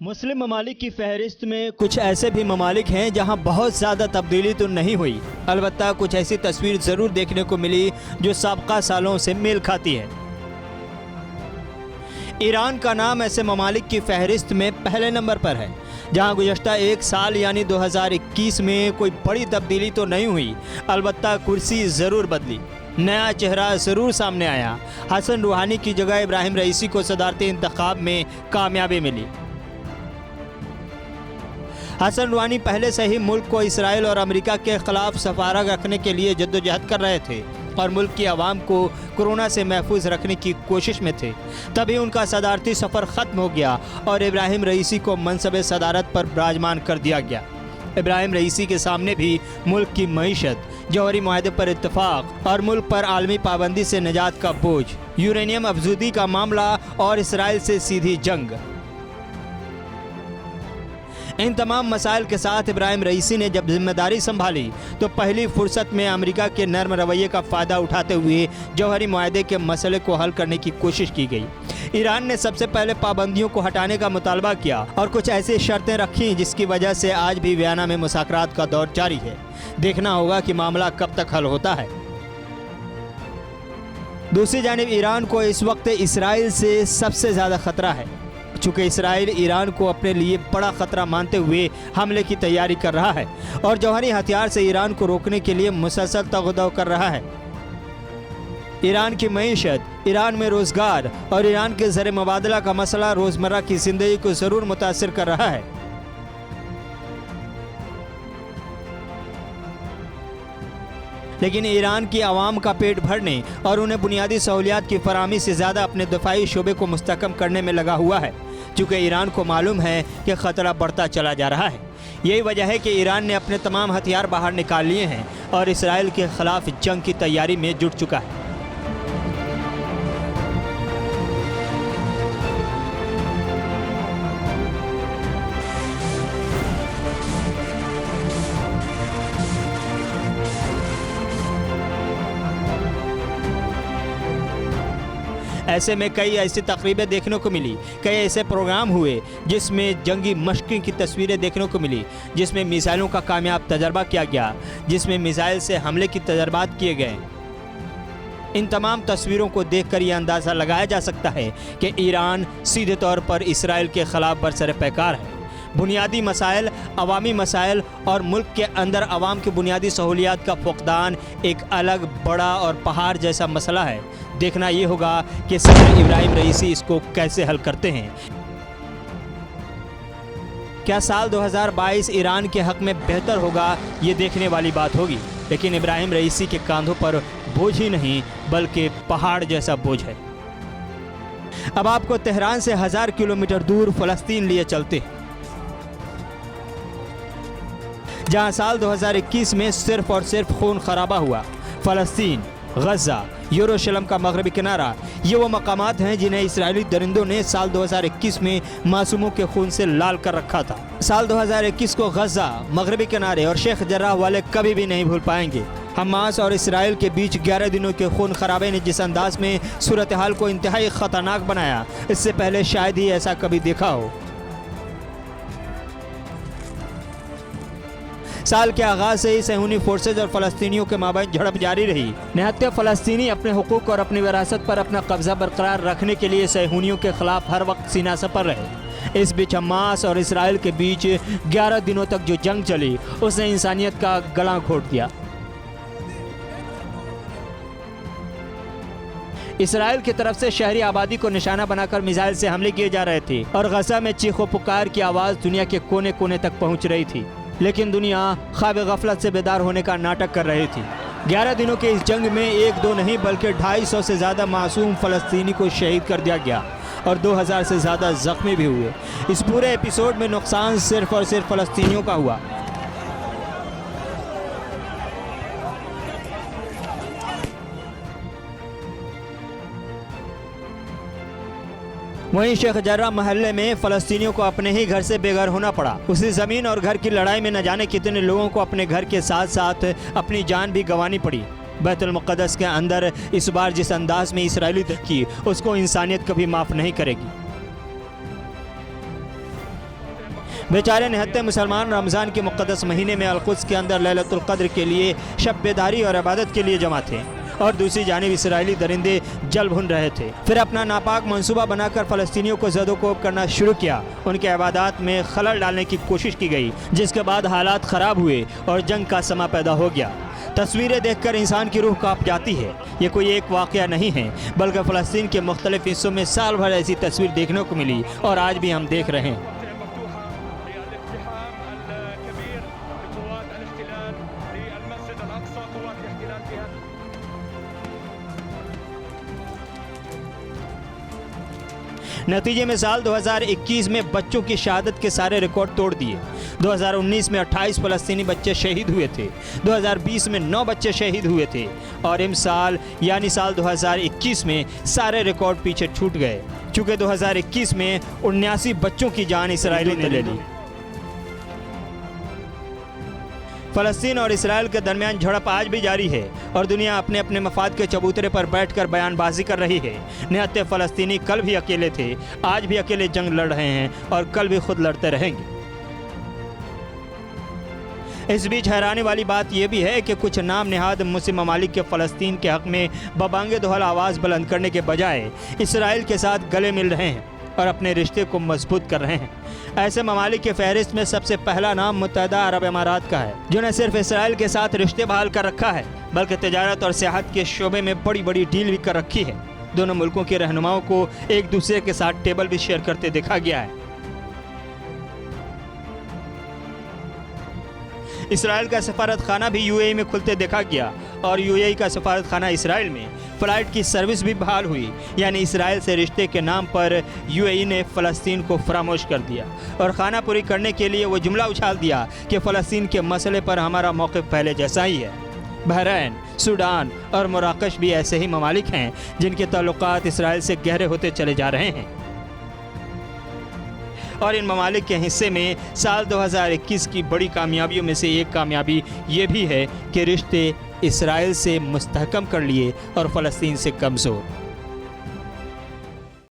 मुस्लिम ममालिक की फहरिस्त में कुछ ऐसे भी ममालिक हैं जहां बहुत ज़्यादा तब्दीली तो नहीं हुई, अलबत्ता कुछ ऐसी तस्वीर ज़रूर देखने को मिली जो साबका सालों से मेल खाती है। ईरान का नाम ऐसे ममालिक की फहरिस्त में पहले नंबर पर है जहां गुज़श्ता एक साल यानी 2021 में कोई बड़ी तब्दीली तो नहीं हुई, अलबत्ता कुर्सी ज़रूर बदली, नया चेहरा ज़रूर सामने आया। हसन रूहानी की जगह इब्राहिम रईसी को सदारती इंतखाब में कामयाबी मिली। हसन रूहानी पहले से ही मुल्क को इसराइल और अमेरिका के खिलाफ सफारा रखने के लिए जद्दोजहद कर रहे थे और मुल्क की आवाम को कोरोना से महफूज रखने की कोशिश में थे। तभी उनका सदारती सफ़र ख़त्म हो गया और इब्राहिम रईसी को मनसब सदारत पर विराजमान कर दिया गया। इब्राहिम रईसी के सामने भी मुल्क की मईशत, जौहरी मुआहदे पर इत्तफाक और मुल्क पर आलमी पाबंदी से निजात का बोझ, यूरेनियम अफजूदी का मामला और इसराइल से सीधी जंग, इन तमाम मसाइल के साथ इब्राहिम रईसी ने जब जिम्मेदारी संभाली तो पहली फुर्सत में अमेरिका के नर्म रवैये का फ़ायदा उठाते हुए जौहरी मुआहदे के मसले को हल करने की कोशिश की गई। ईरान ने सबसे पहले पाबंदियों को हटाने का मुतालबा किया और कुछ ऐसी शर्तें रखी जिसकी वजह से आज भी वियना में मुज़ाकरात का दौर जारी है। देखना होगा कि मामला कब तक हल होता है। दूसरी जानिब ईरान को इस वक्त इसराइल से सबसे ज़्यादा ख़तरा है, चूँकि इसराइल ईरान को अपने लिए बड़ा ख़तरा मानते हुए हमले की तैयारी कर रहा है और जौहरी हथियार से ईरान को रोकने के लिए मुसलसल तगदो कर रहा है। ईरान की मईशत, ईरान में रोज़गार और ईरान के ज़र मुबादला का मसला रोज़मर्रा की ज़िंदगी को ज़रूर मुतासिर कर रहा है। लेकिन ईरान की आवाम का पेट भरने और उन्हें बुनियादी सहूलियात की फराहमी से ज़्यादा अपने दफ़ाई शोबे को मुस्तहकम करने में लगा हुआ है, चूँकि ईरान को मालूम है कि ख़तरा बढ़ता चला जा रहा है। यही वजह है कि ईरान ने अपने तमाम हथियार बाहर निकाल लिए हैं और इसराइल के ख़िलाफ़ जंग की तैयारी में जुट चुका है। ऐसे में कई ऐसी तकरीबें देखने को मिली, कई ऐसे प्रोग्राम हुए जिसमें जंगी मशक़ की तस्वीरें देखने को मिली, जिसमें मिसाइलों का कामयाब तजर्बा किया गया, जिसमें मिसाइल से हमले की तजर्बात किए गए। इन तमाम तस्वीरों को देखकर यह अंदाज़ा लगाया जा सकता है कि ईरान सीधे तौर पर इसराइल के ख़िलाफ़ बरसर पैकार है। बुनियादी मसाइल, अवामी मसाइल और मुल्क के अंदर अवाम की बुनियादी सहूलियात का फुक़दान एक अलग बड़ा और पहाड़ जैसा मसला है। देखना ये होगा कि सदर इब्राहिम रईसी इसको कैसे हल करते हैं। क्या साल 2022 ईरान के हक़ में बेहतर होगा, ये देखने वाली बात होगी। लेकिन इब्राहिम रईसी के कांधों पर बोझ ही नहीं बल्कि पहाड़ जैसा बोझ है। अब आपको तेहरान से 1000 किलोमीटर दूर फ़लस्तीन लिए चलते हैं, जहां साल 2021 में सिर्फ और सिर्फ खून खराबा हुआ। फ़लस्तीन, गज़ा, यरूशलेम का मगरबी किनारा, ये वो मकामात हैं जिन्हें इसराइली दरिंदों ने साल 2021 में मासूमों के खून से लाल कर रखा था। साल 2021 को गज़ा, मगरबी किनारे और शेख जर्राह वाले कभी भी नहीं भूल पाएंगे। हमास और इसराइल के बीच 11 दिनों के खून खराबे ने जिस अंदाज में सूरत हाल को इंतहाई ख़तरनाक बनाया, इससे पहले शायद ही ऐसा कभी देखा हो। साल के आगाज से ही सहूनी फोर्सेज और फ़लस्तीनियों के माबैन झड़प जारी रही। निहत्ते फ़लस्तीनी अपने हुकूक और अपनी विरासत पर अपना कब्जा बरकरार रखने के लिए सहूनियों के खिलाफ हर वक्त सीना सपर रहे। इस बीच हमास और इसराइल के बीच 11 दिनों तक जो जंग चली उसने इंसानियत का गला घोट दिया। इसराइल की तरफ से शहरी आबादी को निशाना बनाकर मिसाइल से हमले किए जा रहे थे और गज़ा में चीखो पुकार की आवाज़ दुनिया के कोने कोने तक पहुंच रही थी। लेकिन दुनिया ख्वाब गफलत से बेदार होने का नाटक कर रही थी। 11 दिनों के इस जंग में एक दो नहीं बल्कि 250 से ज़्यादा मासूम फ़लस्तीनी को शहीद कर दिया गया और 2000 से ज़्यादा ज़ख्मी भी हुए। इस पूरे एपिसोड में नुकसान सिर्फ और सिर्फ फ़लस्तीनियों का हुआ। वहीं शेख जर्राह महल्ले में फ़लस्तीनियों को अपने ही घर से बेघर होना पड़ा। उसी ज़मीन और घर की लड़ाई में न जाने कितने लोगों को अपने घर के साथ साथ अपनी जान भी गंवानी पड़ी। बैतुल मुक़द्दस के अंदर इस बार जिस अंदाज में इसराइली की, उसको इंसानियत कभी माफ़ नहीं करेगी। बेचारे निहत्ते मुसलमान रमज़ान के मुक़द्दस महीने में अल-कुद्स के अंदर लैलतुल क़द्र के लिए शब बेदारी और इबादत के लिए जमा थे, और दूसरी जानिब इसराइली दरिंदे जल भुन रहे थे। फिर अपना नापाक मंसूबा बनाकर फ़लस्तीनियों को ज़दोकोब करना शुरू किया। उनके इबादत में खलल डालने की कोशिश की गई, जिसके बाद हालात ख़राब हुए और जंग का समा पैदा हो गया। तस्वीरें देखकर इंसान की रूह कांप जाती है। ये कोई एक वाक़या नहीं है, बल्कि फ़लस्तीन के मुख्तलिफ़ हिस्सों में साल भर ऐसी तस्वीर देखने को मिली और आज भी हम देख रहे हैं। नतीजे में साल 2021 में बच्चों की शहादत के सारे रिकॉर्ड तोड़ दिए। 2019 में 28 फ़लस्तीनी बच्चे शहीद हुए थे, 2020 में 9 बच्चे शहीद हुए थे, और इस साल यानी साल 2021 में सारे रिकॉर्ड पीछे छूट गए, चूँकि 2021 में 79 बच्चों की जान इसराइली ने ले ली। फ़लस्तीन और इसराइल के दरमियान झड़प आज भी जारी है और दुनिया अपने अपने मफाद के चबूतरे पर बैठकर बयानबाजी कर रही है। निहत्ते फ़लस्तीनी कल भी अकेले थे, आज भी अकेले जंग लड़ रहे हैं और कल भी खुद लड़ते रहेंगे। इस बीच हैरानी वाली बात यह भी है कि कुछ नाम निहाद मुस्लिम ममालिक के फ़लस्तीन के हक़ में बबांगे दोहल आवाज़ बुलंद करने के बजाय इसराइल के साथ गले मिल रहे हैं और अपने रिश्ते को मजबूत कर रहे हैं। ऐसे ममालिक की फहरिस्त में सबसे पहला नाम मुत्तहदा अरब इमारात का है, जो न सिर्फ इसराइल के साथ रिश्ते बहाल कर रखा है, बल्कि तिजारत और सियाहत के शोबे में बड़ी बड़ी डील भी कर रखी है। दोनों मुल्कों के रहनुमाओं को एक दूसरे के साथ टेबल भी शेयर करते देखा गया है। इसराइल का सफारत खाना भी यूएई में खुलते देखा गया और यूएई का सफारत खाना इसराइल में फ़्लाइट की सर्विस भी बहाल हुई। यानी इसराइल से रिश्ते के नाम पर यूएई ने फ़लस्तीन को फरामोश कर दिया और खाना पूरी करने के लिए वो जुमला उछाल दिया कि फ़लस्तीन के मसले पर हमारा मौक़िफ़ पहले जैसा ही है। बहरैन, सूडान और मराकश भी ऐसे ही ममालिक हैं जिनके ताल्लुकात इसराइल से गहरे होते चले जा रहे हैं, और इन ममालिक के हिस्से में साल 2021 की बड़ी कामयाबियों में से एक कामयाबी ये भी है कि रिश्ते इसराइल से मुस्तहकम कर लिए और फ़लस्तीन से कमज़ोर।